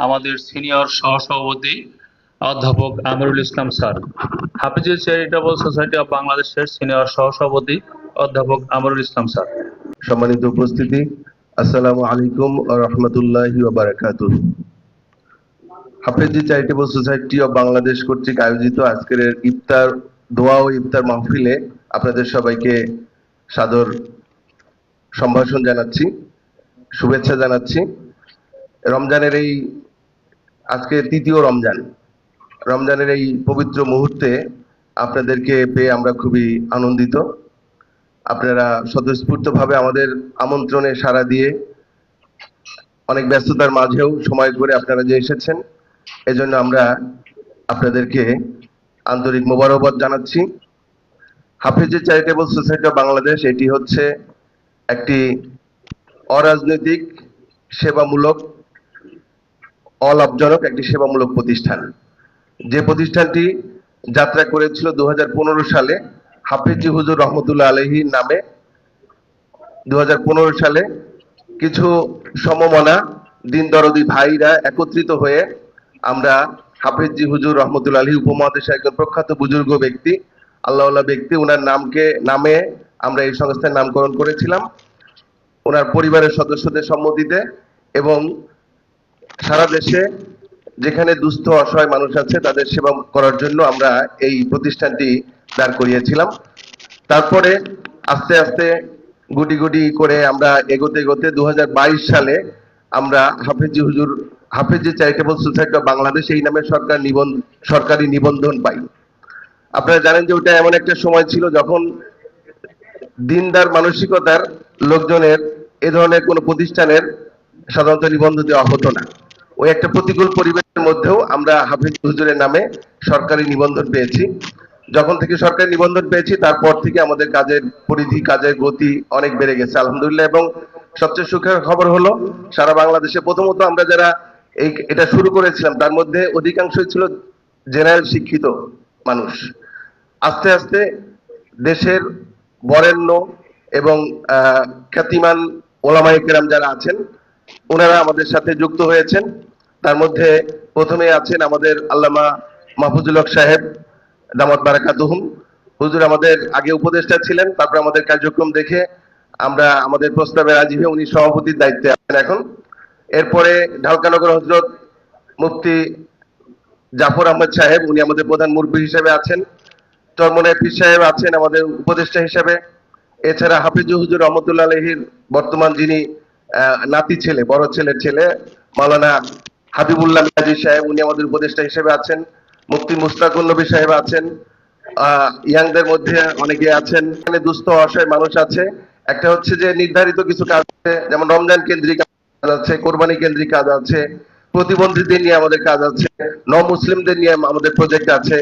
আমাদের সিনিয়র সহসভাপতি অধ্যাপক Amirul Islam sir. হাফিজি charitable society of বাংলাদেশের সিনিয়র সহসভাপতি অধ্যাপক আমিরুল ইসলাম স্যার। সম্মানিত উপস্থিতি, আসসালামু আলাইকুম ওয়া রাহমাতুল্লাহি ওয়া বারাকাতুহু। Hafezi charitable society of Bangladesh কর্তৃক আয়োজিত আজকের ইফতার দোয়া ও ইফতার মাহফিলে আপনাদের সবাইকে সাদর সম্ভাষণ জানাচ্ছি, শুভেচ্ছা জানাচ্ছি। রমজানের এই আজকে তৃতীয় রমজানের এই পবিত্র মুহূর্তে আপনাদেরকে পেয়ে আমরা খুবই আনন্দিত। আপনারা স্বতঃস্ফূর্তভাবে আমাদের আমন্ত্রণে সাড়া দিয়ে অনেক ব্যস্ততার মাঝেও সময় করে আপনারা যে এসেছেন, এজন্য আমরা আপনাদেরকে আন্তরিক মোবারকবাদ জানাচ্ছি। Hafezi charitable society of Bangladesh এটি হচ্ছে একটি অরাজনৈতিক সেবামূলক অলাভজনক একটি সেবামূলক প্রতিষ্ঠান, যে প্রতিষ্ঠানটি যাত্রা করেছিল 2015 সালে হাফেজি হুজুর রহমতুল্লাহ আলাইহির নামে। 2015 সালে কিছু সমমনা দিন দরদি ভাইরা একত্রিত হয়ে আমরা হাফেজি হুজুর রহমতুল্লাহ আলাইহি উপমহাদেশের একজন প্রখ্যাত বুজুর্গ ব্যক্তি, আল্লাহওয়ালা ব্যক্তি, ওনার নামে আমরা এই সংস্থার নামকরণ করেছিলাম ওনার পরিবারের সদস্যদের সম্মতিতে। এবং সারা দেশে যেখানে দুস্থ অসহায় মানুষ আছে তাদের সেবা করার জন্য আমরা এই প্রতিষ্ঠানটি দাঁড় করিয়েছিলাম। তারপরে আস্তে আস্তে গুটি গুটি করে আমরা এগোতে এগোতে 2022 সালে আমরা Hafezi charitable society of Bangladesh এই নামে সরকারি নিবন্ধন পাই। আপনারা জানেন যে ওটা এমন একটা সময় ছিল যখন দিনদার মানসিকতার লোকজনের এ ধরনের কোনো প্রতিষ্ঠানের সাধারণত নিবন্ধন দেওয়া হতো না। ওই একটা প্রতিকূল পরিবেশের মধ্যেও আমরা হাফিজ হুজুরের নামে সরকারি নিবন্ধন পেয়েছি। যখন থেকে সরকারি নিবন্ধন পেয়েছি তারপর থেকে আমাদের কাজের পরিধি, কাজের গতি অনেক বেড়ে গেছে আলহামদুলিল্লাহ। এবং সবচেয়ে সুখের খবর হলো সারা বাংলাদেশে প্রথমত আমরা যারা এটা শুরু করেছিলাম তার মধ্যে অধিকাংশই ছিল জেনারেল শিক্ষিত মানুষ। আস্তে আস্তে দেশের বরেণ্য এবং খ্যাতিমান ওলামায়ে কেরাম যারা আছেন ওনারা আমাদের সাথে যুক্ত হয়েছেন। তার মধ্যে প্রথমে আছেন আমাদের আল্লামা মাহফুজুল হক সাহেব দামাত বারাকাতুহুম। হুজুর আমাদের আগে উপদেষ্টা ছিলেন, তারপর আমাদের কার্যক্রম দেখে আমরা আমাদের প্রস্তাবে রাজি হয়ে উনি সভাপতির দায়িত্বে আছেন এখন। এরপরে ঢালকানগর হযরত মুফতি জাফর আহমদ সাহেব, উনি আমাদের প্রধান মুরব্বী হিসেবে আছেন। চরমনায় পীর সাহেব আছেন আমাদের উপদেষ্টা হিসেবে। এছাড়া হাফিজ হুজুর রহমতুল্লাহ আলাইহির বর্তমান যিনি নাতি ছেলে, বড় ছেলের ছেলে মাওলানা হাবিবুল্লাহ মিয়াজি সাহেব, উনি আমাদের উপদেষ্টা হিসেবে আছেন। মুফতি মুস্তাকুর নবী সাহেব আছেন। ইয়াংদের মধ্যে অনেকে আছেন। এখানে দুস্থ অসহায় মানুষ আছে। একটা হচ্ছে যে নির্ধারিত কিছু কাজ আছে, যেমন রমজান কেন্দ্রিক কাজ আছে, কোরবানি কেন্দ্রিক কাজ আছে, প্রতিবন্ধীদের নিয়ে আমাদের কাজ আছে, মুসলিমদের নিয়ে আমাদের প্রজেক্ট আছে।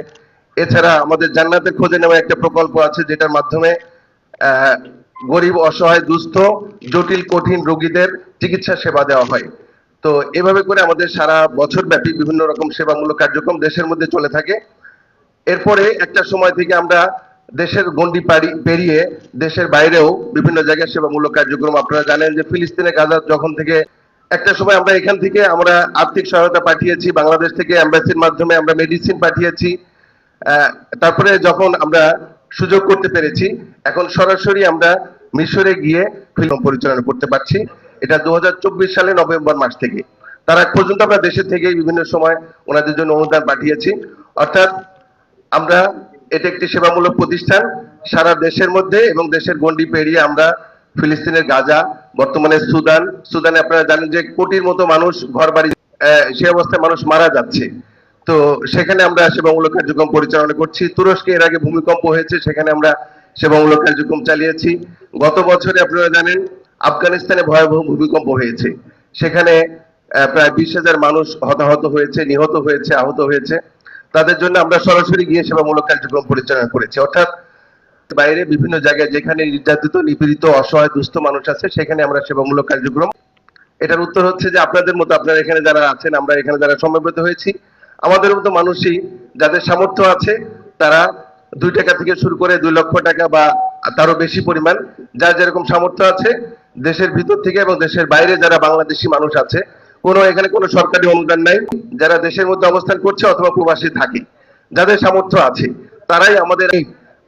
এছাড়া আমাদের জান্নাতের খোঁজে নেওয়া একটা প্রকল্প আছে, যেটার মাধ্যমে গরিব, অসহায়, দুস্থ, জটিল, কঠিন রোগীদের চিকিৎসা সেবা দেওয়া হয়। তো এভাবে করে আমাদের সারা বছর ব্যাপী বিভিন্ন রকম সেবামূলক কার্যক্রম দেশের মধ্যে চলে থাকে। এরপরে একটা সময় থেকে আমরা দেশের গণ্ডি পেরিয়ে দেশের বাইরেও বিভিন্ন জায়গায় সেবামূলক কার্যক্রম, আপনারা জানেন যে ফিলিস্তিনে গাজা যখন থেকে একটা সময় আমরা এখান থেকে আমরা আর্থিক সহায়তা পাঠিয়েছি, বাংলাদেশ থেকে এম্বাসির মাধ্যমে আমরা মেডিসিন পাঠিয়েছি। তারপরে যখন আমরা সুযোগ করতে পেরেছি এখন সরাসরি আমরা মিশরে গিয়ে ফিল্ম পরিচালনা করতে পারছি। এটা 2024 সালে নভেম্বর মাস থেকে। তার আগ পর্যন্ত আমরা দেশের থেকে বিভিন্ন সময় ওনাদের জন্য অনুদান পাঠিয়েছি। অর্থাৎ আমরা এটা একটি সেবামূলক প্রতিষ্ঠান সারা দেশের মধ্যে এবং দেশের গণ্ডি পেরিয়ে আমরা ফিলিস্তিনের গাজা, বর্তমানে সুদানে আপনারা জানেন যে কোটির মতো মানুষ ঘর বাড়ি, সে অবস্থায় মানুষ মারা যাচ্ছে। তো সেখানে আমরা সেবামূলক কার্যক্রম পরিচালনা করছি। তুরস্কে এর আগে ভূমিকম্প হয়েছে, সেখানে আমরা সেবামূলক কার্যক্রম চালিয়েছি। গত বছরে আপনারা জানেন আফগানিস্তানে ভয়াবহ ভূমিকম্প হয়েছে, সেখানে প্রায় 20,000 মানুষ হতাহত হয়েছে, নিহত হয়েছে, আহত হয়েছে। তাদের জন্য আমরা সরাসরি গিয়ে সেবামূলক কার্যক্রম পরিচালনা করেছি। অর্থাৎ বাইরে বিভিন্ন জায়গায় যেখানে নির্যাতিত, নিপীড়িত, অসহায়, দুস্থ মানুষ আছে সেখানে আমরা সেবামূলক কার্যক্রম। এটার উত্তর হচ্ছে যে আপনাদের মতো, আপনারা এখানে যারা আছেন, আমরা এখানে যারা সমবেত হয়েছি, আমাদের মতো মানুষই যাদের সামর্থ্য আছে তারা 2 টাকা থেকে শুরু করে 2 লক্ষ টাকা বা তারও বেশি পরিমাণ, যার যেরকম সামর্থ্য আছে, দেশের ভিতর থেকে এবং দেশের বাইরে যারা বাংলাদেশি মানুষ আছে কোনো এখানে কোনো সরকারি অনুদান নাই। যারা দেশের মধ্যে অবস্থান করছে অথবা প্রবাসী থাকে, যাদের সামর্থ্য আছে, তারাই আমাদের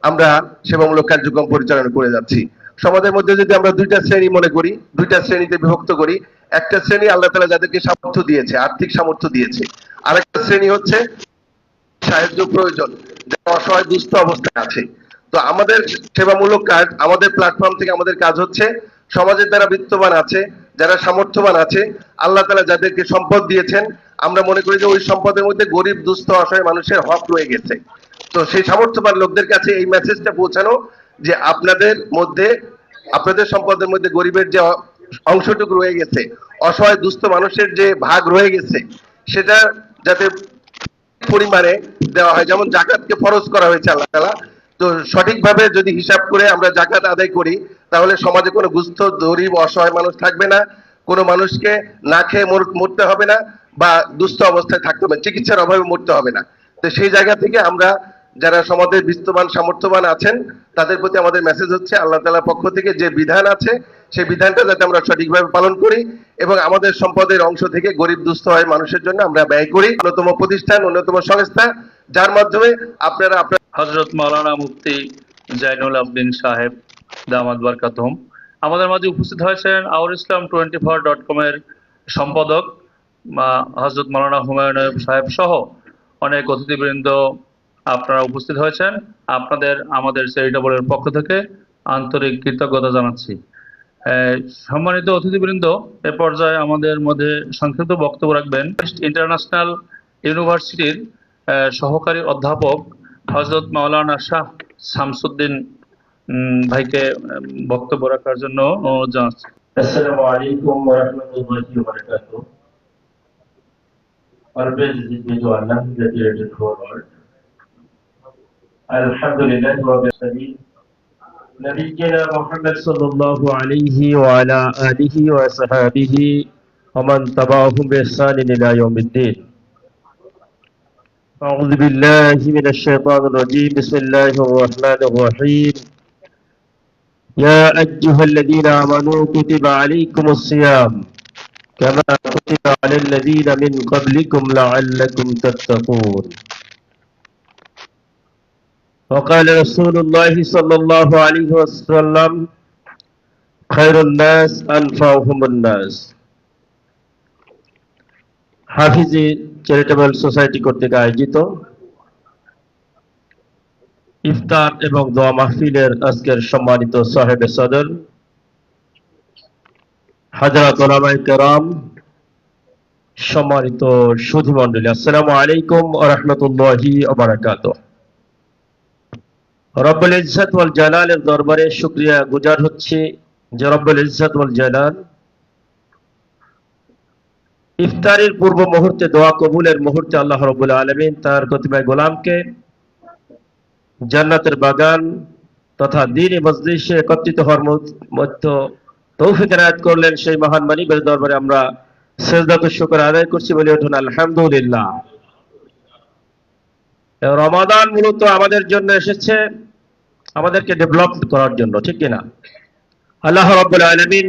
আমরা সেবামূলক কার্যক্রম পরিচালনা করে যাচ্ছি। সমাজের মধ্যে যদি আমরা দুইটা শ্রেণী মনে করি, দুইটা শ্রেণীতে বিভক্ত করি। একটা শ্রেণী আল্লাহ তাআলা যাদেরকে সামর্থ্য দিয়েছে, আর্থিক সামর্থ্য দিয়েছে। আরেকটা শ্রেণী হচ্ছে সাহায্য প্রয়োজন, যারা অসহায় দুস্থ অবস্থায় আছে। তো আমাদের সেবামূলক কাজ, আমাদের প্ল্যাটফর্ম থেকে আমাদের কাজ হচ্ছে সমাজের যারা বিত্তবান আছে, যারা সামর্থ্যবান আছে, আল্লাহ তাআলা যাদেরকে সম্পদ দিয়েছেন, আমরা মনে করি যে ওই সম্পদের মধ্যে গরিব দুস্থ অসহায় মানুষের হক রয়ে গেছে। তো সেই সামর্থ্যবান লোকদের কাছে এই মেসেজটা পৌঁছানো যে আপনাদের মধ্যে, আপনাদের সম্পদের মধ্যে গরিবের যে অংশটুকু রয়ে গেছে, অসহায় দুস্থ মানুষের যে ভাগ রয়ে গেছে, সেটা যাতে পরিমাণে দেওয়া হয়। যেমন জাকাতকে ফরজ করা হয়েছে আল্লাহ তাআলা, তো সঠিকভাবে যদি হিসাব করে আমরা জাকাত আদায় করি, তাহলে সমাজে কোনো দুস্থ গরিব অসহায় মানুষ থাকবে না, কোনো মানুষকে না খেয়ে মরতে হবে না, বা দুস্থ অবস্থায় থাকতে হবে, চিকিৎসার অভাবে মরতে হবে না। তো সেই জায়গা থেকে আমরা যারা সমাজের বিত্তবান সামর্থ্যবান আছেন, তাদের প্রতি আমাদের মেসেজ হচ্ছে আল্লাহ তাআলার পক্ষ থেকে যে বিধান আছে, সেই বিধানটা যাতে আমরা সঠিকভাবে পালন করি এবং আমাদের সম্পদের অংশ থেকে গরিব দুস্থ হয় মানুষের জন্য আমরা ব্যয় করি। অন্যতম প্রতিষ্ঠান, অন্যতম সংস্থা, যার মাধ্যমে আপনারা হযরত মাওলানা মুফতি জাইনুল আবদিন সাহেব দামাত বারকাতুহুম আমাদের মাঝে উপস্থিত হয়েছেন। আউর ইসলাম 24.com এর সম্পাদক হযরত মাওলানা হুমায়ুন সাহেব সহ অনেক অতিথিবৃন্দ আপনারা উপস্থিত হয়েছেন। আপনাদের আমাদের চ্যারিটেবলের পক্ষ থেকে আন্তরিক কৃতজ্ঞতা জানাচ্ছি। সম্মানিত অতিথিবৃন্দ, এ পর্যায়ে আমাদের মধ্যে সংক্ষিপ্ত বক্তব্য রাখবেন ইন্টারন্যাশনাল ইউনিভার্সিটির সহকারী অধ্যাপক হযরত মাওলানা শাহ শামসুদ্দিন ভাইকে বক্তব্য রাখার জন্য অনুরোধ জানাচ্ছি। Assalamu alaikum wa rahmatullahi wa barakatuh. All praise is due to Allah, the creator of the world. Alhamdulillah wa bihamdihi. Nabiyyina Muhammad sallallahu alayhi wa ala alihi wa sahbihi wa man tabi'ahum bi ihsan ila yawmiddin. أعوذ بالله من الشيطان الرجيم. بسم الله الرحمن الرحيم. يا أيها الذين آمنوا كتب عليكم الصيام كما كتب على الذين من قبلكم لعلكم تتقون. وقال رسول الله صلى الله عليه وسلم خير الناس أنفعهم الناس. হাফিজি charitable society কর্তৃক আয়োজিত ইফতার এবং দোয়া মাহফিলের আজকের সম্মানিত সাহেব সদর হযরত উলামায়ে কেরাম, সম্মানিত সুধী মণ্ডলী, আসসালামু আলাইকুম ওয়া রাহমাতুল্লাহি ওয়া বারাকাতুহু। রব্বুল ইজ্জত ওয়াল জালালের দরবারে শুকরিয়া গুজার হচ্ছি যে রব্বুল ইজ্জত ওয়াল জালাল ইফতারের পূর্ব মুহূর্তে দোয়া কবুলের মুহূর্তে আল্লাহ রাব্বুল আলামিন তার প্রতিমা গোলামকে জান্নাতের বাগান তথা দ্বীন মজলিসে একত্রিত হওয়ার মধ্যে তৌফিক এনায়েত করলেন। সেই মহান মালিকের দরবারে আমরা সিজদাত ও শুকর আদায় করছি, বলে উঠুন আলহামদুলিল্লাহ। রমাদান মূলত আমাদের জন্য এসেছে আমাদেরকে ডেভেলপ করার জন্য, ঠিক কিনা? আল্লাহ রাব্বুল আলামিন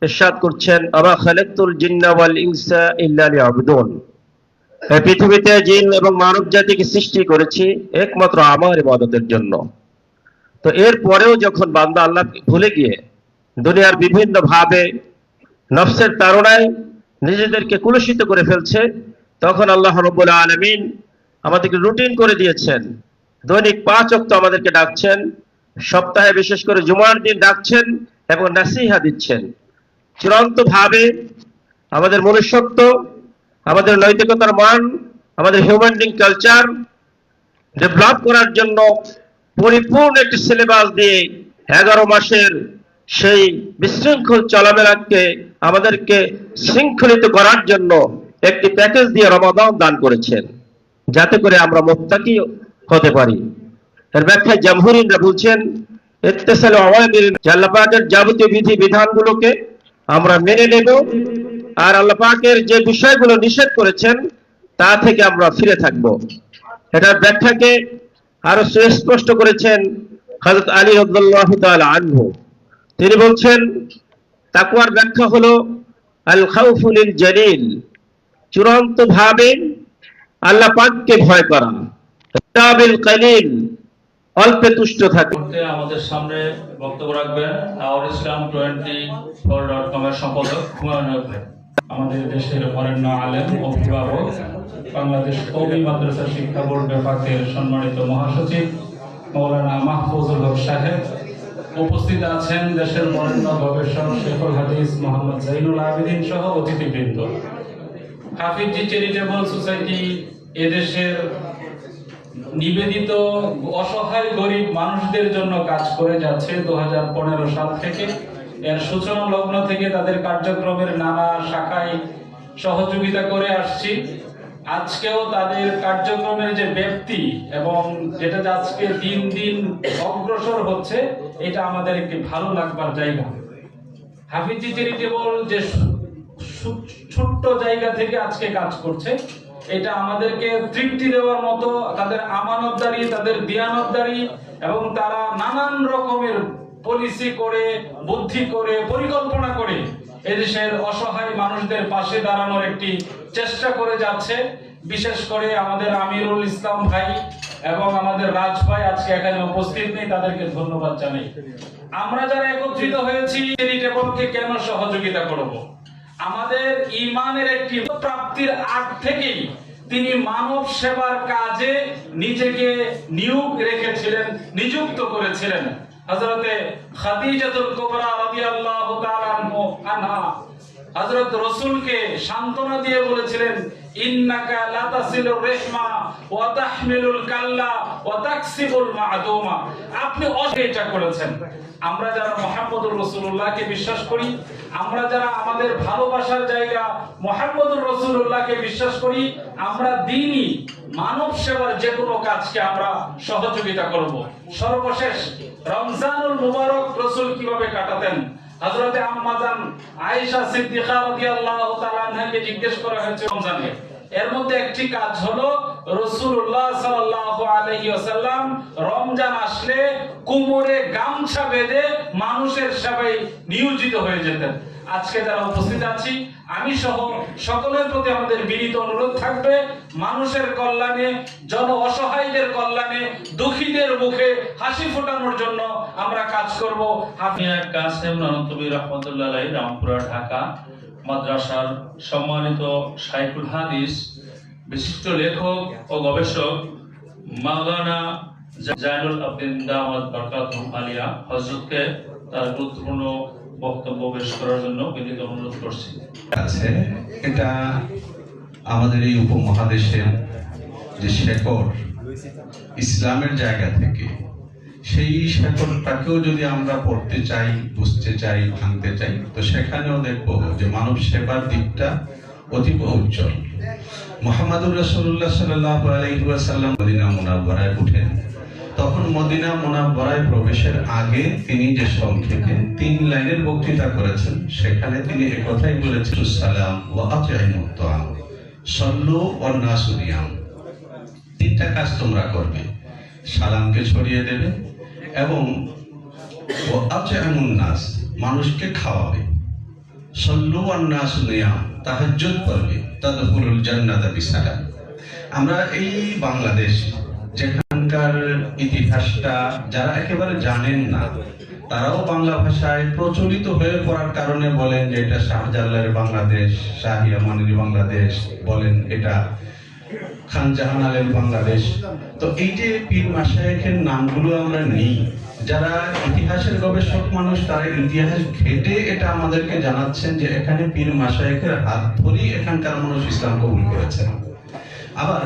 ইরশাদ করছেন, আমা খালাকতুল জিন্না ওয়াল ইনসা ইল্লা লিয়াবুদুন। এই পৃথিবীতে জিন এবং মানব জাতিকে সৃষ্টি করেছি একমাত্র আমার ইবাদতের জন্য। তো এর পরেও যখন বান্দা আল্লাহ ভুলে গিয়ে দুনিয়ার বিভিন্ন ভাবে নফসের তাড়নায় নিজেদেরকে কুলুষিত করে ফেলছে, তখন আল্লাহ রাব্বুল আলামিন আমাদেরকে রুটিন করে দিয়েছেন। দৈনিক 5 ওয়াক্ত আমাদেরকে ডাকছেন, সপ্তাহে বিশেষ করে জুমার দিন ডাকছেন এবং নাসিহা দিচ্ছেন। চূড়ান্ত ভাবে আমাদের মনুষ্যত্ব, আমাদের নৈতিকতার মান, আমাদের হিউম্যান বিং কালচার ডেভেলপ করার জন্য পরিপূর্ণ একটি সিলেবাস দিয়ে 11 মাসের সেই বিশৃঙ্খল চলামেলাকে আমাদেরকে শৃঙ্খলিত করার জন্য একটি প্যাকেজ দিয়ে রমাদান দান করেছেন, যাতে করে আমরা মুত্তাকি হতে পারি। এর ব্যাখ্যায় জামহুরিনরা বলছেন, ইত্তিসালু আওয়ামির, আল্লাহ পাকের যাবতীয় বিধি বিধানগুলোকে আমরা মেনে নেব, আর আল্লাহ পাকের যে বিষয়গুলো নিষেধ করেছেন তা থেকে আমরা ফিরে থাকব। এটার ব্যাখ্যাকে আরো সুস্পষ্ট করেছেন হযরত আলী রাদিয়াল্লাহু তাআলা আনহু। তিনি বলছেন, তাকওয়ার ব্যাখ্যা হলো আল খাউফু লিল জালিল, চূড়ান্ত ভাবে আল্লাহ পাককে ভয় করা, তাবিল কালিল, অল্পে তুষ্ট থাকা। মুহূর্তে আমাদের সামনে বক্তব্য রাখবেন আওর ইসলাম 24.com এর সম্পাদক হুমায়ুন আহমেদ ভাই। আমাদের দেশের বরেণ্য আলেম, অভিভাবক, বাংলাদেশ কওমি মাদ্রাসা শিক্ষা বোর্ড বিভাগের সম্মানিত মহাসচিব মৌলানা মাহফুজুল হক সাহেব, উপস্থিত আছেন দেশের বরেণ্য গবেষক শেখুল হাদিস মোহাম্মদ জাইনুল আবেদিন সহ অতিথিবৃন্দ। হাফিজি চ্যারিটেবল সোসাইটি এদেশের নিবেদিত অসহায় গরিব মানুষদের জন্য কাজ করে যাচ্ছে 2015 সাল থেকে। এর সূচনা লগ্ন থেকে তাদের কার্যক্রমের নানা শাখায় সহযোগিতা করে আসছি। আজকেও তাদের কার্যক্রমের যে ব্যাপ্তি এবং যেটা আজকে দিন দিন অগ্রসর হচ্ছে, এটা আমাদের একটি ভালো লাগবার জায়গা। হাফিজি চ্যারিটেবল যে ছোট্ট জায়গা থেকে আজকে কাজ করছে, এটা আমাদেরকে তৃপ্তি দেওয়ার মতো। তাদের আমানতদারি, তাদের দিয়ানতদারি, এবং তারা নানান রকমের পলিসি করে, বুদ্ধি করে, পরিকল্পনা করে এদেশের অসহায় মানুষদের পাশে দাঁড়ানোর একটি চেষ্টা করে যাচ্ছে। বিশেষ করে আমাদের আমিরুল ইসলাম ভাই এবং আমাদের রাজ ভাই আজকে এখানে উপস্থিত নেই, তাদেরকে ধন্যবাদ জানাই। আমরা যারা একত্রিত হয়েছি, চ্যারিটেবলকে কেন সহযোগিতা করব? আমাদের ঈমানের একটি প্রাপ্তির আগ থেকেই তিনি মানব সেবার কাজে নিজেকে নিযুক্ত করেছিলেন। হযরতে খাদিজাতুল কুবরা রাদিয়াল্লাহু তাআলা আনহা হযরত রাসূলকে সান্ত্বনা দিয়ে বলেছিলেন, ইন্নাকা লা তাসিলুর রাহমা ওয়া তাহমিলুল কাল্লা ওয়া তাকসিবুল মা'দুমা। আপনি এটা করেছেন। আমরা যারা মুহাম্মদুর রাসূলুল্লাহকে বিশ্বাস করি, আমরা যারা আমাদের ভালোবাসার জায়গা মুহাম্মদুর রাসূলুল্লাহকে বিশ্বাস করি, আমরা দ্বীনি মানব সেবার যে কোনো কাজকে আমরা সহযোগিতা করব। সর্বশেষ রমজানুল মুবারক রাসূল কিভাবে কাটাতেন? হযরতে আম্মা জান আয়েশা সিদ্দিকা রাদিয়াল্লাহু তাআলা আনহাকে জিজ্ঞেস করা হয়েছে রমজানে। এর মধ্যে একটি কাজ হলো রাসূলুল্লাহ সাল্লাল্লাহু আলাইহি ওয়াসাল্লাম রমজান আসলে কোমরে গামছা বেঁধে মানুষের সেবায় নিয়োজিত হয়ে যেতেন। আজকে যারা উপস্থিত আছি, আমি সহ সকলের প্রতি আমাদের বিনীত অনুরোধ থাকবে, মানুষের কল্যাণে, জন অসহায়দের কল্যাণে, দুঃখীদের মুখে হাসি ফোটানোর জন্য আমরা কাজ করব। হাফিয়া কাসেম ননতবী রহমতুল্লাহ আলাইহি, রামপুরা, ঢাকা মাদ্রাসার সম্মানিত শাইখুল হাদিস, বিশিষ্ট লেখক ও গবেষক মাওলানা জাইনুল আবেদিন দামাত বরকাতুহু আলিয়া হযরতকে তার গুরুত্বপূর্ণ বক্তব্য পেশ করার জন্য বিনীত অনুরোধ করছি। আছে এটা আমাদের এই উপমহাদেশের যে শেকড় ইসলামের জায়গা থেকে, সেই শেকড়টাকেও যদি আমরা পড়তে চাই, বুঝতে চাই, ভাঙতে চাই, তো সেখানেও দেখবো যে মানব সেবার দিকটা অতীব উজ্জ্বল। মুহাম্মদুর রাসূলুল্লাহ সাল্লাল্লাহু আলাইহি ওয়াসাল্লাম মদিনা মুনাওয়ারায় উঠেন, তখন মদিনা মুনাওয়ারায় প্রবেশের আগে তিনি যে সংক্ষেপে 3 লাইনের বক্তৃতা করেছেন, সেখানে তিনি একথাই বলেছেন, সালাম ওয়া আতিমুত তাআম সাল্লু ওয়ান নাসু নিয়াম। 3টা কাজ তোমরা করবে, সালামকে ছড়িয়ে দেবে এবং ওয়া আতিমুন নাস, মানুষকে খাওয়াবে, সাল্লু ওয়ান নাসু নিয়াম, তাহাজ্জুদ পড়বে, তাদখুলুল জান্নাতা বিসালাম। আমরা এই বাংলাদেশ, যেখানকার ইতিহাসটা যারা একেবারে জানেন না, তারাও বাংলা ভাষায় প্রচলিত হয়ে পড়ার কারণে বলেন যে এটা শাহজালালের বাংলাদেশ, শাহী আমানের বাংলাদেশ, বলেন এটা খান জাহানালের বাংলাদেশ। তো এই যে পীর মাশায়েখের নামগুলো আমরা নিই, যারা ইতিহাসের গবেষক মানুষ, তারা ইতিহাস ঘেটে এটা আমাদেরকে জানাচ্ছেন যে এখানে পীর মাশায়েখের হাত ধরেই এখানকার মানুষ ইসলাম কবুল করেছেন। আবার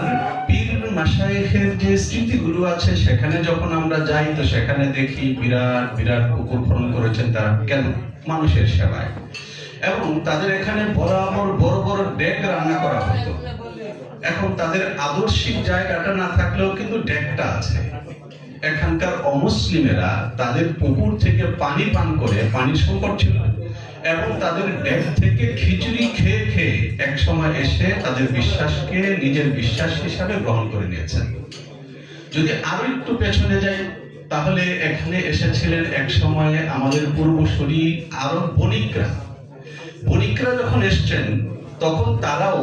পীর মাশায়েখের যে স্মৃতিগুলো আছে, সেখানে যখন আমরা যাই, তো সেখানে দেখি বিরাট বিরাট পুকুর খনন করেছেন তারা। কেন? মানুষের সেবায়। এবং তাদের এখানে বরাবর বড় বড় ডেক রান্না করা হতো। এখন তাদের আদর্শিক জায়গাটা না থাকলেও কিন্তু ডেকটা আছে। এখানকার অমুসলিমেরা তাদের পুকুর থেকে পানি পান করে, পানি সংকট ছিল, এবং তাদের ডেক থেকে খিচুড়ি খেয়ে খেয়ে এক সময় এসে তাদের বিশ্বাসকে নিজের বিশ্বাস হিসাবে গ্রহণ করে নিয়েছেন। যদি আরো একটু পেছনে যাই, তাহলে এখানে এসেছিলেন এক সময়ে আমাদের পূর্বসূরি আরব বণিকরা, বণিকরা যখন এসছেন তখন তারাও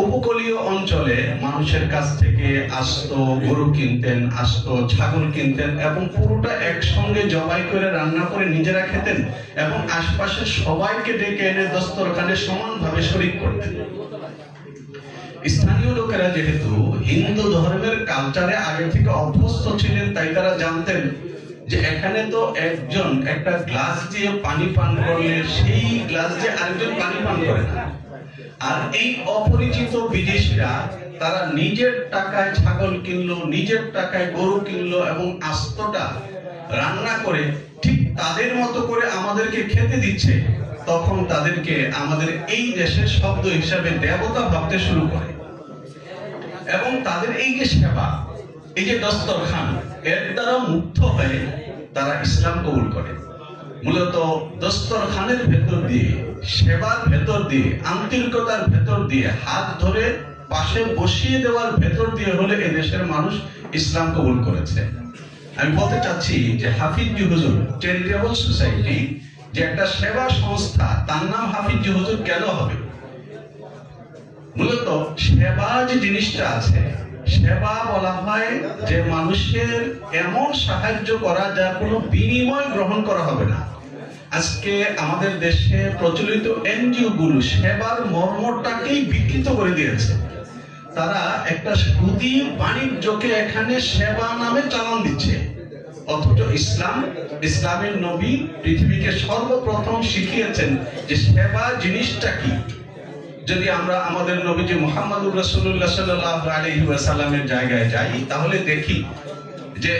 উপকূলীয় অঞ্চলে মানুষের কাছ থেকে আসতো, গরু কিনতেন, আসতো ছাগল কিনতেন এবং পুরোটা একসঙ্গে জবাই করে রান্না করে নিজেরা খেতেন এবং আশপাশের সবাইকে ডেকে এনে দস্তরখানে সমানভাবে শরীক করতেন। স্থানীয় লোকেরা যেহেতু হিন্দু ধর্মের কালচারে আগে থেকে অভ্যস্ত ছিলেন, তাই তারা জানতেন যে এখানে তো একজন একটা গ্লাস দিয়ে পানি পান করলে সেই গ্লাস দিয়ে আরেকজন পানি পান করে না। আর এই অপরিচিত বিদেশিরা তারা নিজের টাকায় ছাগল কিনলো, নিজের টাকায় গরু কিনলো এবং আস্তটা রান্না করে ঠিক তাদের মতো করে আমাদেরকে খেতে দিচ্ছে। তখন তাদেরকে আমাদের এই দেশের শব্দ হিসাবে দেবতা ভাবতে শুরু করে এবং তাদের এই যে সেবা, এই যে দস্তরখান, এর দ্বারা মুগ্ধ হয়ে তারা ইসলাম কবুল করে। মূলত দস্তরখানের ভেতর দিয়ে, সেবার ভেতর দিয়ে, আন্তরিকতার ভেতর দিয়ে, হাত ধরে পাশে বসিয়ে দেওয়ার ভেতর দিয়ে হলে এদেশের মানুষ ইসলাম কবুল করেছে। আমি বলতে চাচ্ছি যে হাফিজি হুজুর চ্যারিটেবল সোসাইটি যে একটা সেবা সংস্থা, তার নাম হাফিজি হুজুর কেন হবে? মূলত সেবা যে জিনিসটা আছে, সেবা বলা হয় যে মানুষের এমন সাহায্য করা যার কোনো বিনিময় গ্রহণ করা হবে না। আজকে আমাদের দেশে প্রচলিত এনজিও গুলো সেবার মর্মটাকেই বিকৃত করে দিয়েছে। তারা একটা সুদী বাণিজ্যকে এখানে সেবা নামে চালান দিচ্ছে, অথচ ইসলামের নবী পৃথিবীকে সর্বপ্রথম শিখিয়েছেন যে সেবা জিনিসটা কি। যদি আমরা আমাদের নবীজি মুহাম্মদুর রাসূলুল্লাহ সাল্লাল্লাহু আলাইহি ওয়াসাল্লামের জায়গায় যাই, তাহলে দেখি যে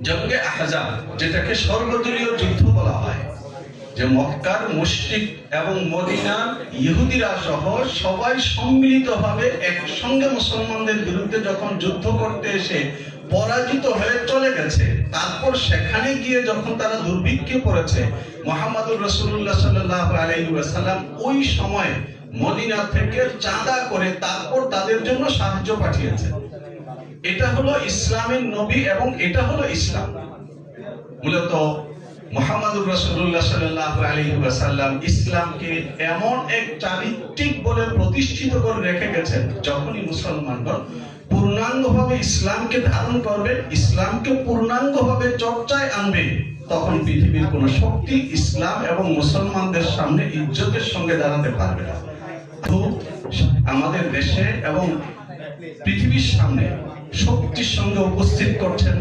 জঙ্গে আহজাব, যেটাকে সর্বদলীয় যুদ্ধ বলা হয়, যে মক্কার মুশরিক এবং মদিনার ইহুদিরা সহ সবাই সম্মিলিতভাবে একসঙ্গে মুসলমানদের বিরুদ্ধে যখন যুদ্ধ করতে এসে পরাজিত হয়ে চলে গেছে, তারপর সেখানে গিয়ে যখন তারা দুর্ভিক্ষে পড়েছে, মুহাম্মদুর রাসূলুল্লাহ সাল্লাল্লাহু আলাইহি ওয়াসাল্লাম ওই সময় মদিনা থেকে চাঁদা করে তারপর তাদের জন্য সাহায্য পাঠিয়েছেন। এটা হলো ইসলামের নবী এবং এটা হলো ইসলাম। মূলত মুহাম্মদুর রাসূলুল্লাহ সাল্লাল্লাহু আলাইহি ওয়াসাল্লাম ইসলামকে এমন এক চারিত্রিক বলে প্রতিষ্ঠিত করে রেখে গেছেন, যখনই মুসলমানগণ পূর্ণাঙ্গভাবে ইসলামকে ধারণ করবে, ইসলামকে পূর্ণাঙ্গভাবে চর্চায় আনবে, তখন পৃথিবীর কোন শক্তি ইসলাম এবং মুসলমানদের সামনে ইজ্জতের সঙ্গে দাঁড়াতে পারবে না। তো আমাদের দেশে এবং পৃথিবীর সামনে শক্তির সঙ্গে উপস্থিত করছেন,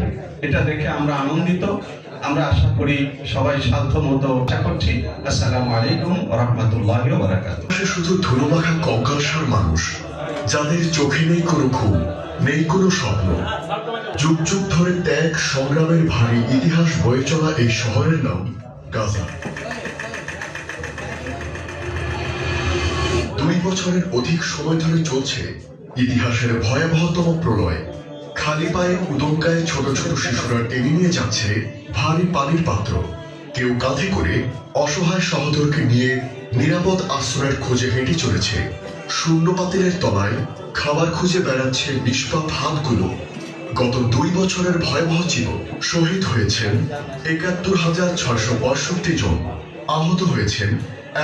এটা দেখে আমরা আনন্দিত। আমরা আশা করি সবাই সাধ্য মতো আশা করছি। আসসালামু আলাইকুম ওয়া রাহমাতুল্লাহি ওয়া বারাকাতুহু। শুধু ধুলোমাখা কঙ্কালসার মানুষ, যাদের চোখে নেই কোনো ঘুম, নেই কোনো স্বপ্ন। যুগ যুগ ধরে ত্যাগ সংগ্রামের ভারী ইতিহাস বয়ে চলা এই শহরের নাম গাজা। 2 বছরের অধিক সময় ধরে চলছে ইতিহাসের ভয়াবহতম প্রলয়। খালি পায়ে উদঙ্গায় ছোট ছোট শিশুরা টেনে নিয়ে যাচ্ছে ভারী পানির পাত্র, কেউ কাঁধে করে অসহায় সহোদরকে নিয়ে নিরাপদ আশ্রয়ের খোঁজে হেঁটে চলেছে। শূন্য পাতিলের তলায় খাবার খুঁজে বেড়াচ্ছে নিষ্পাপ হাতগুলো। গত 2 বছরের ভয়াবহ জীবন শহীদ হয়েছেন ৭১,৬৬৫ জন, আহত হয়েছেন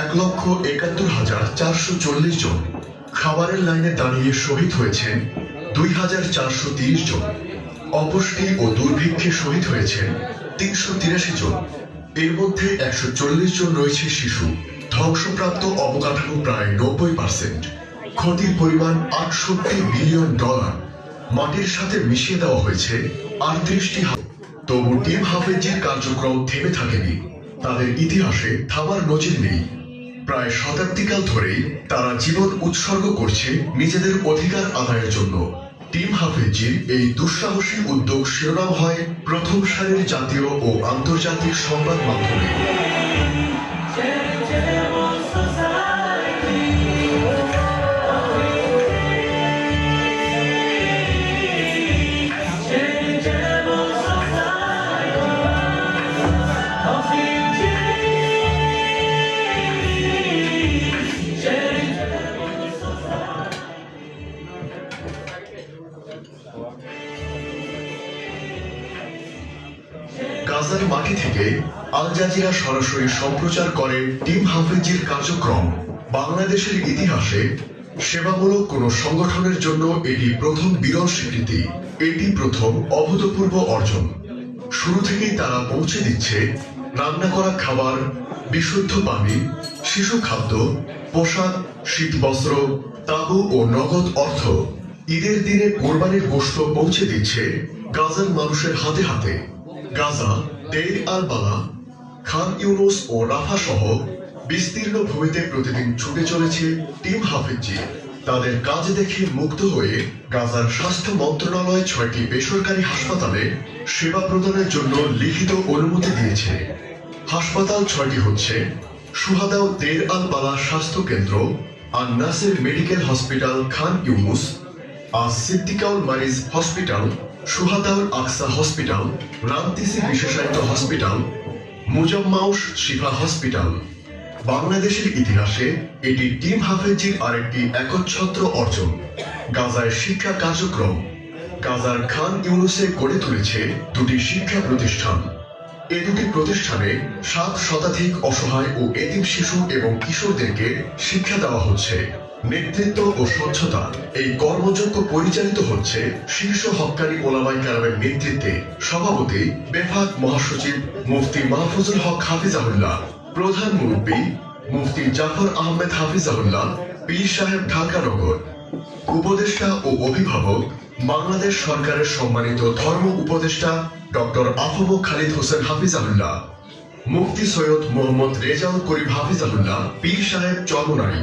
১,৭১,৪৪০ জন। খাবারের লাইনে দাঁড়িয়ে শহীদ হয়েছেন ২,৪৩০ জন। অপুষ্টি ও দুর্ভিক্ষে শহীদ হয়েছেন ৩৮৩ জন। এর মধ্যে ১৪০ জন রয়েছে শিশু। ধ্বংসপ্রাপ্ত অবকাঠামো প্রায় ৯০%। ক্ষতির পরিমাণ $৬৮ বিলিয়ন। মাটির সাথে মিশিয়ে দেওয়া হয়েছে ৩৮টি। তবু টিম হাফেজির কার্যক্রম থেমে থাকেনি। তাদের ইতিহাসে থামার নজির নেই। প্রায় শতাব্দীকাল ধরেই তারা জীবন উৎসর্গ করছে নিজেদের অধিকার আদায়ের জন্য। টিম হাফেজির এই দুঃসাহসী উদ্যোগ শিরোনাম হয় প্রথম সারির জাতীয় ও আন্তর্জাতিক সংবাদ মাধ্যমে। গাজার মাটি থেকে আল জাজিরা সরাসরি সম্প্রচার করে টিম হাফেজির কার্যক্রম। বাংলাদেশের ইতিহাসে সেবামূলক কোন সংগঠনের জন্য এটি প্রথম বিরল স্বীকৃতি, এটি প্রথম অভূতপূর্ব অর্জন। শুরু থেকেই তারা পৌঁছে দিচ্ছে রান্না করা খাবার, বিশুদ্ধ পানি, শিশু খাদ্য, পোশাক, শীত বস্ত্র, তাবু ও নগদ অর্থ। ঈদের দিনে কোরবানির গোশত পৌঁছে দিচ্ছে গাজার মানুষের হাতে হাতে। গাজা, দেইর আল বালা, খান ইউনুস ও রাফা সহ বিস্তীর্ণ ভূমিতে প্রতিদিন ছুটে চলেছে টিম হাফেজি। তাদের কাজ দেখে মুগ্ধ হয়ে গাজার স্বাস্থ্য মন্ত্রণালয় 6টি বেসরকারি হাসপাতালে সেবা প্রদানের জন্য লিখিত অনুমতি দিয়েছে। হাসপাতাল 6টি হচ্ছে সুহাদাও দেইর আল বালা স্বাস্থ্য কেন্দ্র, আন নাসির মেডিকেল হসপিটাল খান ইউনুস, আর সিদ্দিকাউল মারিজ হসপিটাল, সুহাদাউল আকসা হসপিটাল, রামতিসি বিশেষায়িত হসপিটাল, মুজাম্মাউস শিফা হসপিটাল। বাংলাদেশের ইতিহাসে এটি টিম হাফেজির আরেকটি একচ্ছত্র অর্জন। গাজায় শিক্ষা কার্যক্রম। গাজার খান ইউনুসে গড়ে তুলেছে দুটি শিক্ষা প্রতিষ্ঠান। এই দুটি প্রতিষ্ঠানে 7 শতাধিক অসহায় ও এতিম শিশু এবং কিশোরদেরকে শিক্ষা দেওয়া হচ্ছে। নেতৃত্ব ও স্বচ্ছতা এই কর্মযজ্ঞ পরিচালিত হচ্ছে শীর্ষ হক্কানি ওলামায়ে কেরামের নেতৃত্বে। সভাপতি বেফাক মহাসচিব মুফতি মাহফুজুল হক হাফিজাহুল্লাহ, প্রধান মুরব্বী মুফতি জাফর আহমেদ হাফিজাহুল্লাহ, পীর সাহেব ঢাকা নগর। উপদেষ্টা ও অভিভাবক বাংলাদেশ সরকারের সম্মানিত ধর্ম উপদেষ্টা ডক্টর আফম খালিদ হোসেন হাফিজাহুল্লাহ, মুফতি সৈয়দ মোহাম্মদ রেজাউল করিম হাফিজাহুল্লাহ, পীর সাহেব চরমনারী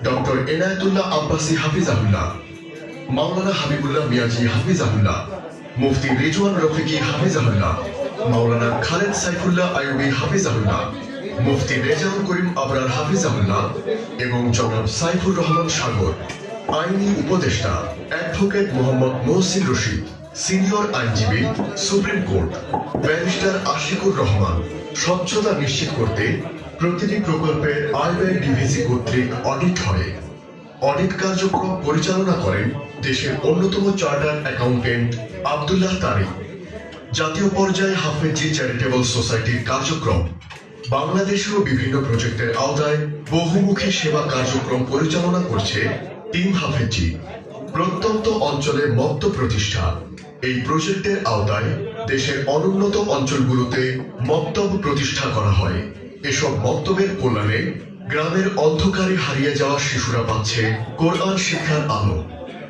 ডক্টর এনায়েতুল্লাহ আব্বাসী হাফিজাহুল্লাহ, মাওলানা হাবিবুল্লাহ মিয়াজি হাফিজাহুল্লাহ, মুফতি রিজওয়ান রফিকি হাফিজাহুল্লাহ, মাওলানা খালেদ সাইফুল্লাহ আইয়ুবী হাফিজাহুল্লাহ, মুফতি রেজাউল করিম আবরার হাফিজাহুল্লাহ এবং জনাব সাইফুর রহমান সাগর। আইনি উপদেষ্টা অ্যাডভোকেট মোহাম্মদ মহসিন রশিদ, সিনিয়র আইনজীবী supreme court barrister Ashikur Rahman. স্বচ্ছতা নিশ্চিত করতে প্রতিটি প্রকল্পের আয়-ব্যয় ডিভিসি কর্তৃক অডিট হয়। অডিট কার্যক্রম পরিচালনা করেন দেশের অন্যতম চার্টার্ড অ্যাকাউন্টেন্ট আব্দুল্লাহ তারিক। জাতীয় পর্যায়ে হাফেজি চ্যারিটেবল সোসাইটির কার্যক্রম। বাংলাদেশেও বিভিন্ন প্রজেক্টের আওতায় বহুমুখী সেবা কার্যক্রম পরিচালনা করছে টিম হাফেজি। প্রত্যন্ত অঞ্চলে মক্তব প্রতিষ্ঠা। এই প্রজেক্টের আওতায় দেশের অনুন্নত অঞ্চলগুলোতে মক্তব প্রতিষ্ঠা করা হয়। এসব মক্তবের কল্যাণে গ্রামের অন্ধকারে হারিয়ে যাওয়া শিশুরা পাচ্ছে কোরআন শিক্ষার আলো।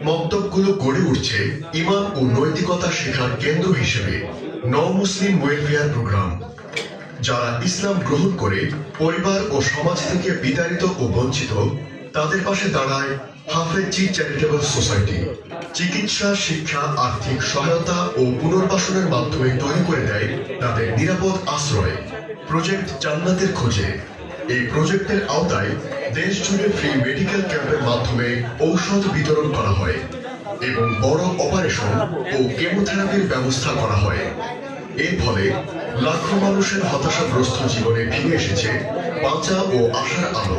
মক্তবগুলো গড়ে উঠছে ঈমান ও নৈতিকতা শেখার কেন্দ্র হিসেবে। Muslim welfare programme. যারা ইসলাম গ্রহণ করে পরিবার ও সমাজ থেকে বিতাড়িত ও বঞ্চিত, তাদের পাশে দাঁড়ায় হাফেজি চ্যারিটেবল সোসাইটি। চিকিৎসা, শিক্ষা, আর্থিক সহায়তা ও পুনর্বাসনের মাধ্যমে তৈরি করে দেয় তাদের নিরাপদ আশ্রয়। প্রজেক্ট জান্নাতের খোঁজে। এই প্রজেক্টের আওতায় দেশ জুড়ে ফ্রি মেডিকেল ক্যাম্পের মাধ্যমে ঔষধ বিতরণ করা হয় এবং বড় অপারেশন ও কেমোথেরাপির ব্যবস্থা করা হয়। এর ফলে লাখো মানুষের হতাশাগ্রস্ত জীবনে ফিরে এসেছে বাঁচা ও আশার আলো।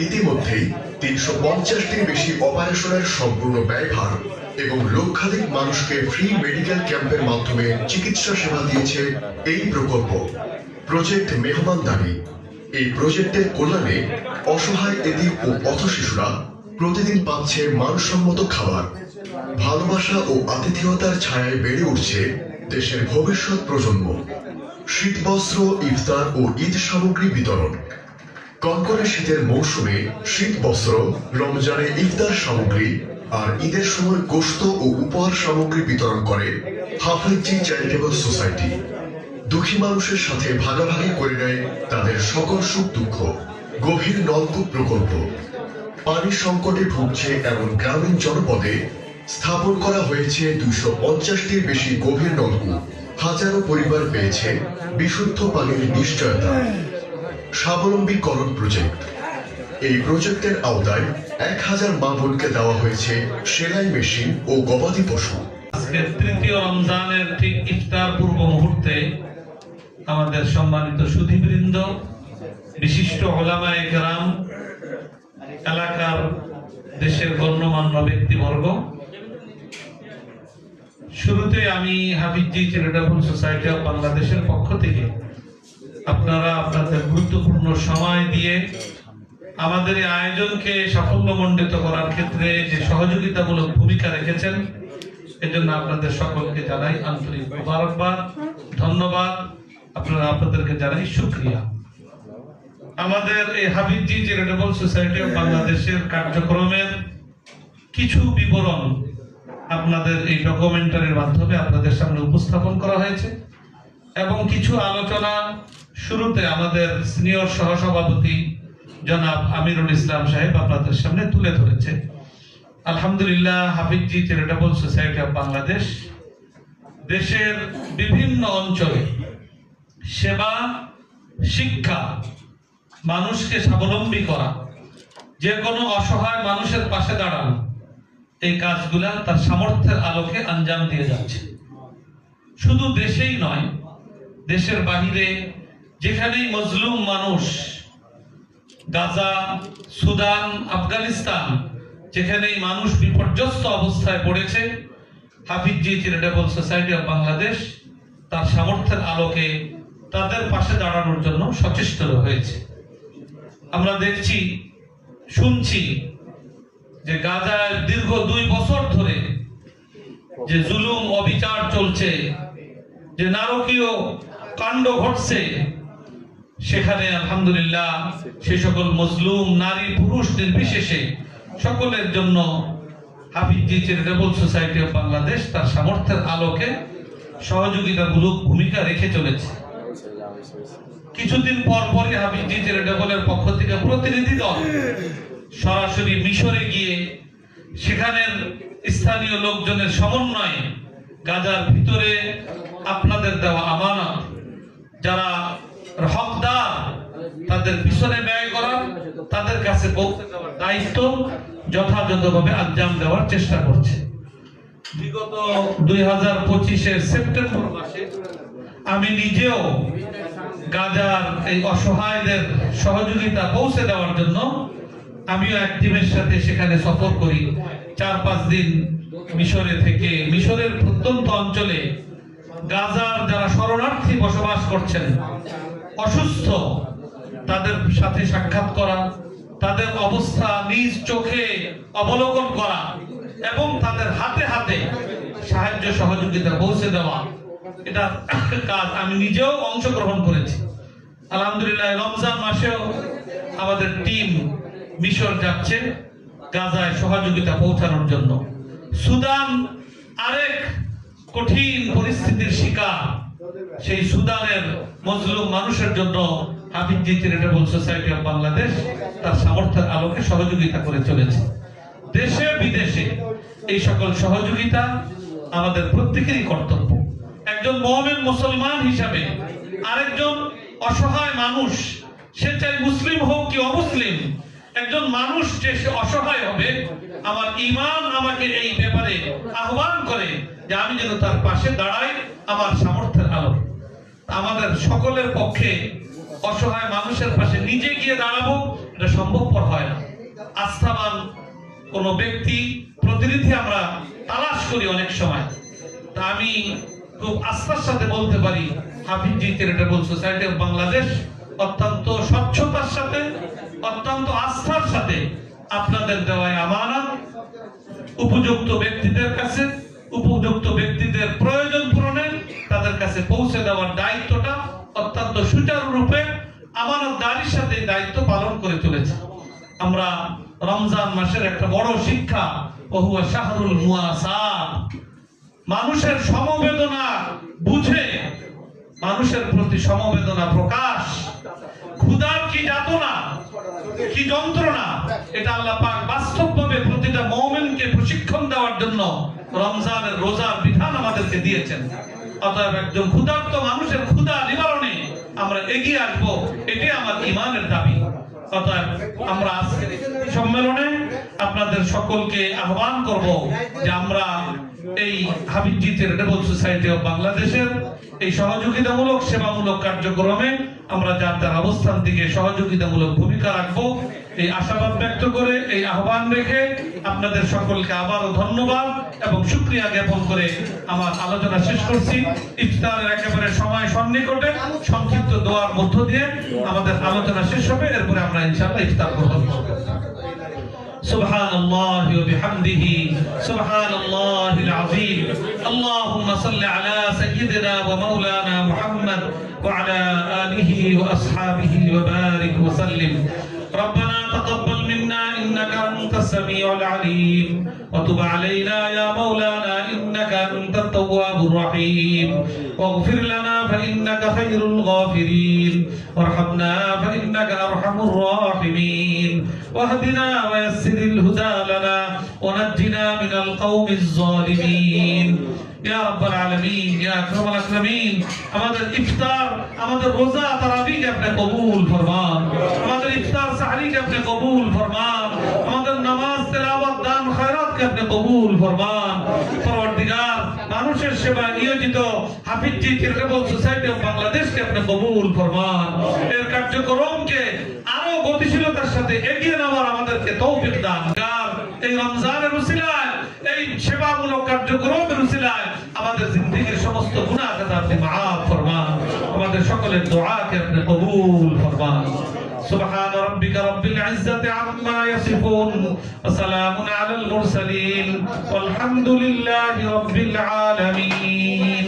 ইতিমধ্যেই 350টির বেশি অপারেশনের সম্পূর্ণ ব্যয়ভার এবং লক্ষাধিক মানুষকে ফ্রি মেডিকেল ক্যাম্পের মাধ্যমে চিকিৎসা সেবা দিয়েছে এই প্রকল্প। প্রজেক্ট মেহমানদারি। এই প্রজেক্টের কল্যাণে অসহায় এতিম ও পথ শিশুরা প্রতিদিন পাচ্ছে মানসম্মত খাবার। ভালোবাসা ও আতিথেয়তার ছায়ায় বেড়ে উঠছে দেশের ভবিষ্যৎ প্রজন্ম। শীতবস্ত্র, ইফতার ও ঈদ সামগ্রী বিতরণ। কনকনে শীতের মৌসুমে শীত বস্ত্র, রমজানে ইফতার সামগ্রী আর ঈদের সময় গোশত ও উপহার সামগ্রী বিতরণ করে হাফেজি চ্যারিটেবল সোসাইটি। দুঃখী মানুষের সাথে ভাগাভাগি করে নেয় তাদের সকল সুখ দুঃখ। গভীর নলকূপ প্রকল্প। পানি সংকটে ভুগছে এমন গ্রামীণ জনপদে স্থাপন করা হয়েছে 250টির বেশি গভীর নলকূপ। হাজারো পরিবার পেয়েছে বিশুদ্ধ পানির নিশ্চয়তা। স্বাবলম্বীকরণ প্রজেক্ট। এই প্রজেক্টের আওতায় 1000 মা বোনকে দেওয়া হয়েছে সেলাই মেশিন ও গবাদি পশু। আজকে তৃতীয় রমজানের ঠিক ইফতার পূর্ব মুহূর্তে আমাদের সম্মানিত সুধীবৃন্দ, বিশিষ্ট ওলামায়ে কেরাম, এলাকার দেশের গণ্যমান্য ব্যক্তিবর্গ, শুরুতে আমি হাফেজি চ্যারিটেবল সোসাইটি অফ বাংলাদেশের পক্ষ থেকে আপনারা আপনাদের গুরুত্বপূর্ণ সময় দিয়ে আমাদের এই আয়োজনকে সাফল্যমণ্ডিত করার ক্ষেত্রে যে সহযোগিতামূলক ভূমিকা রেখেছেন, এজন্য আপনাদের সকলকে জানাই আন্তরিক মোবারকবাদ, ধন্যবাদ। আপনাদেরকে জানাই শুকরিয়া। আমাদের এই হাফিজি চ্যারিটেবল সোসাইটি অফ বাংলাদেশের কার্যক্রমের কিছু বিবরণ আপনাদের এই ডকুমেন্টারির মাধ্যমে আপনাদের সামনে উপস্থাপন করা হয়েছে এবং কিছু আলোচনা শুরুতে আমাদের সিনিয়র সহসভাপতি জনাব আমিরুল ইসলাম সাহেব আপনাদের সামনে তুলে ধরেছে। আলহামদুলিল্লাহ, হাফিজি চ্যারিটেবল সোসাইটি অফ বাংলাদেশ দেশের বিভিন্ন অঞ্চলে সেবা, শিক্ষা, মানুষকে স্বাবলম্বী করা, যে কোনো অসহায় মানুষের পাশে দাঁড়ানো, এই কাজগুলা তার সামর্থ্যের আলোকে আঞ্জাম দিয়ে যাচ্ছে। শুধু দেশেই নয়, দেশের বাহিরে যেখানেই মজলুম মানুষ, গাজা, সুদান, আফগানিস্তান, যেখানেই মানুষ বিপর্যস্ত অবস্থায় পড়েছে, হাফিজি চ্যারিটেবল সোসাইটি অফ বাংলাদেশ তার সামর্থ্যের আলোকে তাদের পাশে দাঁড়ানোর জন্য সচেষ্ট হয়েছে। আমরা দেখছি, শুনছি যে গাজায় দীর্ঘ 2 বছর ধরে যে জুলুম অবিচার চলছে, যে নারকীয় কাণ্ড ঘটছে, সেখানে আলহামদুলিল্লাহ সে সকল মজলুম নারী পুরুষ নির্বিশেষে সকলের জন্য হাফিজি চ্যারিটেবল সোসাইটি অফ বাংলাদেশ তার সামর্থ্যের আলোকে সহযোগিতামূলক ভূমিকা রেখে চলেছে। কিছুদিন পর পরই হাফিজি চ্যারিটেবলের পক্ষ থেকে প্রতিনিধি দল সরাসরি মিশরে গিয়ে সেখানের স্থানীয় লোকজনের সমন্বয়ে গাজার ভিতরে আপনাদের দেওয়া আমানত, যারা হকদার, তাদের পিছনে ব্যয় করা, তাদের কাছে পৌঁছে দেওয়ার দায়িত্ব যথাযথভাবে আঞ্জাম দেওয়ার চেষ্টা করছে। বিগত 2025-এর সেপ্টেম্বর মাসে আমি নিজেও গাজার এই অসহায়দের সহযোগিতা পৌঁছে দেওয়ার জন্য আমিও এক টিমের সাথে সেখানে সফর করি। 4-5 দিন মিশরে থেকে মিশরের প্রত্যন্ত অঞ্চলে গাজার যারা শরণার্থী বসবাস করছেন, অসুস্থ, তাদের সাথে সাক্ষাৎ করা, তাদের অবস্থা নিজ চোখে অবলোকন করা এবং তাদের হাতে হাতে সাহায্য সহযোগিতা পৌঁছে দেওয়া, এটা কাজ আমি নিজেও অংশগ্রহণ করেছি। আলহামদুলিল্লাহ, রমজান মাসেও আমাদের টিম মিশর যাচ্ছে গাজায় সহযোগিতা পৌঁছানোর জন্য। সুদান আরেক কঠিন পরিস্থিতির শিকার, সেই সুদানের মজলুম মানুষের জন্য হাফিজি চ্যারিটেবল সোসাইটি অফ বাংলাদেশ তার সামর্থ্যের আলোকে সহযোগিতা করে চলেছে। দেশে বিদেশে এই সকল সহযোগিতা আমাদের প্রত্যেকেরই কর্তব্য। একজন মুমিন মুসলমান হিসাবে আরেকজন অসহায় মানুষ, সে চাই মুসলিম হোক কি অমুসলিম, একজন মানুষ যে সে অসহায় হবে, আমার ঈমান আমাকে এই ব্যাপারে আহ্বান করে যে আমি যেন তার পাশে দাঁড়াই আমার সামর্থ্যের আলো। আমাদের সকলের পক্ষে অসহায় মানুষের পাশে নিজে গিয়ে দাঁড়াবো, এটা সম্ভবপর হয় না। আস্থাবান কোন ব্যক্তি প্রতিনিধি আমরা তালাশ করি অনেক সময়। তা আমি খুব আস্থার সাথে বলতে পারি, হাফিজি চ্যারিটেবল সোসাইটি অফ বাংলাদেশ অত্যন্ত স্বচ্ছতার সাথে, অত্যন্ত আস্থার সাথে আপনাদের দেওয়ায় আমানত উপযুক্ত ব্যক্তিদের কাছে, উপযুক্ত ব্যক্তিদের প্রয়োজন পূরণে তাদের কাছে পৌঁছে দেওয়ার দায়িত্বটা অত্যন্ত সুচারুরূপে আমানতদারির সাথে দায়িত্ব পালন করে চলেছে। আমরা রমজান মাসের একটা বড় শিক্ষা, ওহুয়া শাহরুল মুআসাত, মানুষের সমবেদনা বুঝে, মানুষের প্রতি সমবেদনা প্রকাশ, ক্ষুধার কি যাতনা, কি যন্ত্রণা, এটা আল্লাহ পাক বাস্তবভাবে প্রতিটা মুমিনকে প্রশিক্ষণ দেওয়ার জন্য রমজানের রোজার বিধান আমাদেরকে দিয়েছেন। অতএব একজন ক্ষুধার্ত মানুষের ক্ষুধা নিবারণে আমরা এগিয়ে আসবো, এটাই আমার ঈমানের দাবি। অতএব আমরা আজকের সম্মেলনে আপনাদের সকলকে আহ্বান করব যে আমরা এই হাফিজি চ্যারিটেবল সোসাইটি অফ বাংলাদেশের এই সহযোগিতামূলক সেবামূলক কার্যক্রমে আমরা যার অবস্থান থেকে সহযোগিতামূলক ভূমিকা রাখবো এই আশাবাদ ব্যক্ত করে, এই আহ্বান রেখে আপনাদের সকলকে আবারও ধন্যবাদ এবং শুকরিয়া জ্ঞাপন করে আমার আলোচনা শেষ করছি। ইফতারের একেবারে সময় সন্নিকটে সংক্ষিপ্ত দোয়ার মধ্য দিয়ে আমাদের আলোচনা শেষ হবে, এরপরে আমরা ইনশাআল্লাহ ইফতার গ্রহণ করব। سبحان الله وبحمده سبحان الله العظيم اللهم صل على سيدنا ومولانا محمد وعلى آله وأصحابه وبارك وسلم ربنا تقبل منا إنك أنت السميع العليم وتب علينا يا مولانا إنك أنت التواب الرحيم واغفر لنا فإنك خير الغافرين وارحمنا فإنك أرحم الراحمين واهدنا ويسر الهدى لنا ونجنا من القوم الظالمين يا رب العالمين يا أكرم الأكرمين আমাদের ইফতার আমাদের রোজা তারাবিকে আপনি কবুল ফরমান আমাদের ইফতার সাহরিকে আপনি কবুল ফরমান আমাদের নামাজ তেলাওয়াত দান খয়রাতকে আপনি কবুল ফরমান পরওয়ারদিগার মানুষের সেবায় নিয়োজিত হাফিজি চ্যারিটেবল সোসাইটি অফ বাংলাদেশকে আপনি কবুল ফরমান এর কার্যক্রমকে আরো গতিশীলতার সাথে এগিয়ে নেওয়ার আমাদেরকে তৌফিক দান এই রমজানের উসিলায় এই সেবামূলক কার্যক্রমের উসিলায় আমাদের জিন্দেগীর সমস্ত গুনাহকে আপনি মাফ ফরমান আমাদের সকলের দোয়াকে আপনি কবুল ফরমান سبحان ربك رب العزة عما يصفون وسلام على المرسلين والحمد لله رب العالمين